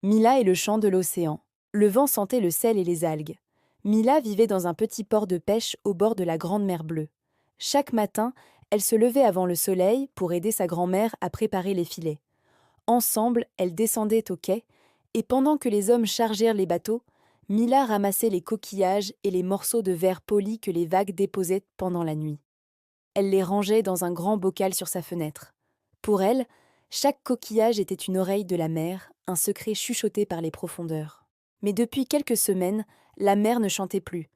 Mila et le chant de l'océan. Le vent sentait le sel et les algues. Mila vivait dans un petit port de pêche au bord de la Grande Mer Bleue. Chaque matin, elle se levait avant le soleil pour aider sa grand-mère à préparer les filets. Ensemble, elles descendaient au quai, et pendant que les hommes chargèrent les bateaux, Mila ramassait les coquillages et les morceaux de verre poli que les vagues déposaient pendant la nuit. Elle les rangeait dans un grand bocal sur sa fenêtre. Pour elle, chaque coquillage était une oreille de la mer, un secret chuchoté par les profondeurs. Mais depuis quelques semaines, la mer ne chantait plus.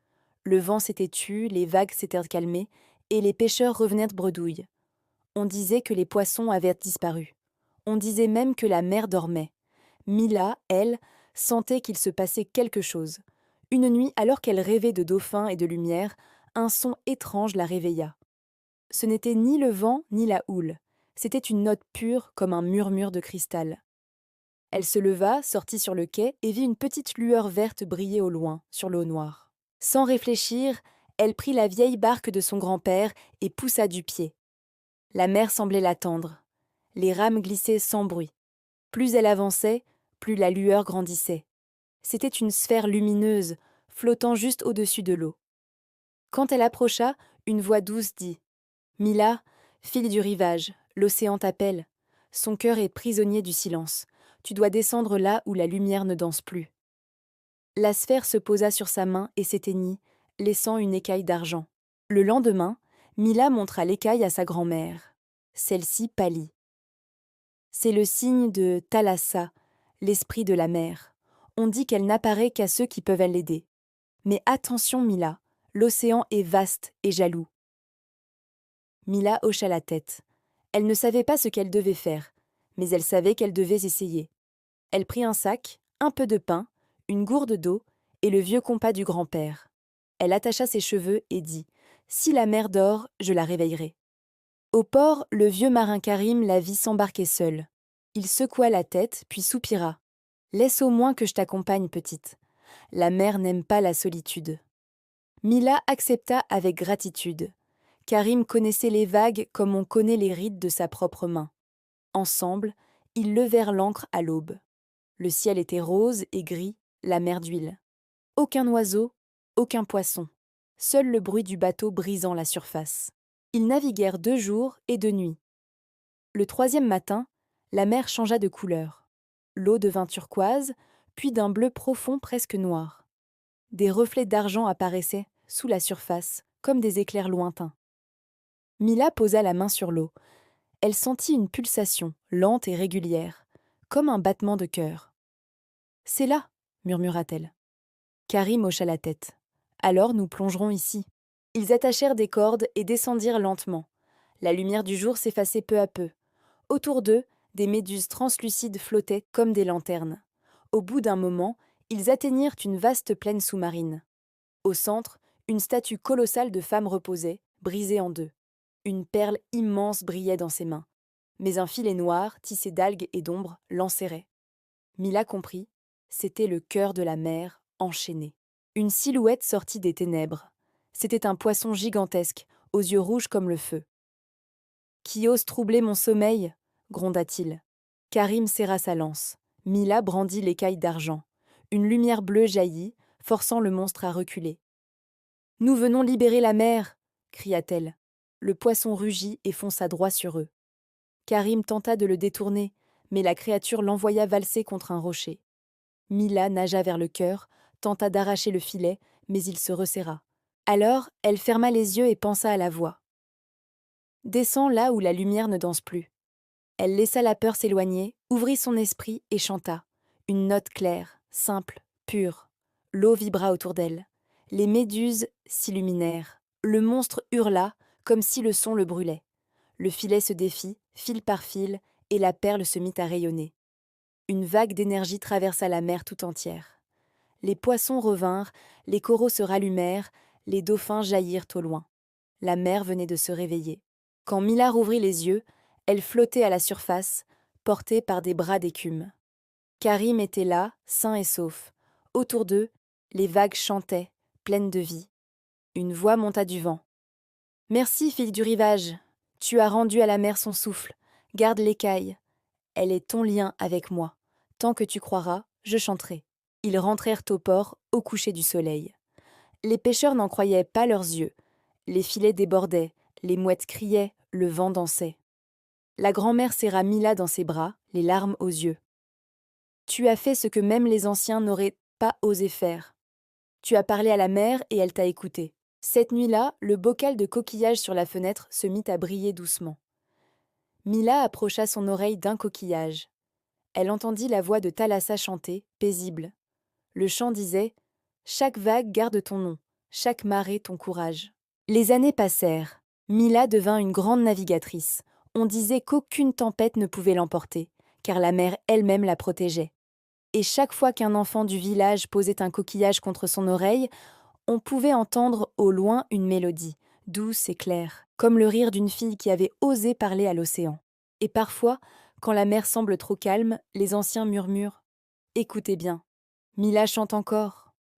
Le vent s'était tu, les vagues s'étaient calmées, et les pêcheurs revenaient de bredouille. On disait que les poissons avaient disparu. On disait même que la mer dormait. Mila, elle, sentait qu'il se passait quelque chose. Une nuit, alors qu'elle rêvait de dauphins et de lumière, un son étrange la réveilla. Ce n'était ni le vent ni la houle. C'était une note pure comme un murmure de cristal. Elle se leva, sortit sur le quai et vit une petite lueur verte briller au loin, sur l'eau noire. Sans réfléchir, elle prit la vieille barque de son grand-père et poussa du pied. La mer semblait l'attendre. Les rames glissaient sans bruit. Plus elle avançait, plus la lueur grandissait. C'était une sphère lumineuse, flottant juste au-dessus de l'eau. Quand elle approcha, une voix douce dit « Mila, fille du rivage, l'océan t'appelle. Son cœur est prisonnier du silence. Tu dois descendre là où la lumière ne danse plus. » La sphère se posa sur sa main et s'éteignit, laissant une écaille d'argent. Le lendemain, Mila montra l'écaille à sa grand-mère. Celle-ci pâlit. C'est le signe de Thalassa, l'esprit de la mer. On dit qu'elle n'apparaît qu'à ceux qui peuvent l'aider. Mais attention, Mila, l'océan est vaste et jaloux. Mila hocha la tête. Elle ne savait pas ce qu'elle devait faire, mais elle savait qu'elle devait essayer. Elle prit un sac, un peu de pain, une gourde d'eau et le vieux compas du grand-père. Elle attacha ses cheveux et dit « Si la mer dort, je la réveillerai. » Au port, le vieux marin Karim la vit s'embarquer seul. Il secoua la tête, puis soupira. « Laisse au moins que je t'accompagne, petite. La mer n'aime pas la solitude. » Mila accepta avec gratitude. Karim connaissait les vagues comme on connaît les rides de sa propre main. Ensemble, ils levèrent l'ancre à l'aube. Le ciel était rose et gris, la mer d'huile. Aucun oiseau, aucun poisson. Seul le bruit du bateau brisant la surface. Ils naviguèrent 2 jours et 2 nuits. Le 3e matin, la mer changea de couleur. L'eau devint turquoise, puis d'un bleu profond presque noir. Des reflets d'argent apparaissaient sous la surface, comme des éclairs lointains. Mila posa la main sur l'eau. Elle sentit une pulsation, lente et régulière, comme un battement de cœur. « C'est là, » murmura-t-elle. Karim hocha la tête. « Alors nous plongerons ici. » Ils attachèrent des cordes et descendirent lentement. La lumière du jour s'effaçait peu à peu. Autour d'eux, des méduses translucides flottaient comme des lanternes. Au bout d'un moment, ils atteignirent une vaste plaine sous-marine. Au centre, une statue colossale de femme reposait, brisée en 2. Une perle immense brillait dans ses mains, mais un filet noir, tissé d'algues et d'ombre, l'enserrait. Mila comprit, c'était le cœur de la mer, enchaîné. Une silhouette sortit des ténèbres. C'était un poisson gigantesque, aux yeux rouges comme le feu. « Qui ose troubler mon sommeil ?» gronda-t-il. Karim serra sa lance. Mila brandit l'écaille d'argent. Une lumière bleue jaillit, forçant le monstre à reculer. « Nous venons libérer la mer !» cria-t-elle. Le poisson rugit et fonça droit sur eux. Karim tenta de le détourner, mais la créature l'envoya valser contre un rocher. Mila nagea vers le cœur, tenta d'arracher le filet, mais il se resserra. Alors, elle ferma les yeux et pensa à la voix. « Descends là où la lumière ne danse plus. » Elle laissa la peur s'éloigner, ouvrit son esprit et chanta. Une note claire, simple, pure. L'eau vibra autour d'elle. Les méduses s'illuminèrent. Le monstre hurla, comme si le son le brûlait. Le filet se défit, fil par fil, et la perle se mit à rayonner. Une vague d'énergie traversa la mer tout entière. Les poissons revinrent, les coraux se rallumèrent, les dauphins jaillirent au loin. La mer venait de se réveiller. Quand Mila rouvrit les yeux, elle flottait à la surface, portée par des bras d'écume. Karim était là, sain et sauf. Autour d'eux, les vagues chantaient, pleines de vie. Une voix monta du vent. « Merci, fille du rivage. Tu as rendu à la mer son souffle. Garde l'écaille. Elle est ton lien avec moi. Tant que tu croiras, je chanterai. » Ils rentrèrent au port au coucher du soleil. Les pêcheurs n'en croyaient pas leurs yeux. Les filets débordaient, les mouettes criaient, le vent dansait. La grand-mère serra Mila dans ses bras, les larmes aux yeux. « Tu as fait ce que même les anciens n'auraient pas osé faire. Tu as parlé à la mer et elle t'a écouté. » Cette nuit-là, le bocal de coquillages sur la fenêtre se mit à briller doucement. Mila approcha son oreille d'un coquillage. Elle entendit la voix de Thalassa chanter, paisible. Le chant disait « Chaque vague garde ton nom, chaque marée ton courage. » Les années passèrent. Mila devint une grande navigatrice. On disait qu'aucune tempête ne pouvait l'emporter, car la mer elle-même la protégeait. Et chaque fois qu'un enfant du village posait un coquillage contre son oreille, on pouvait entendre au loin une mélodie, douce et claire, comme le rire d'une fille qui avait osé parler à l'océan. Et parfois, quand la mer semble trop calme, les anciens murmurent « Écoutez bien, Mila chante encore. »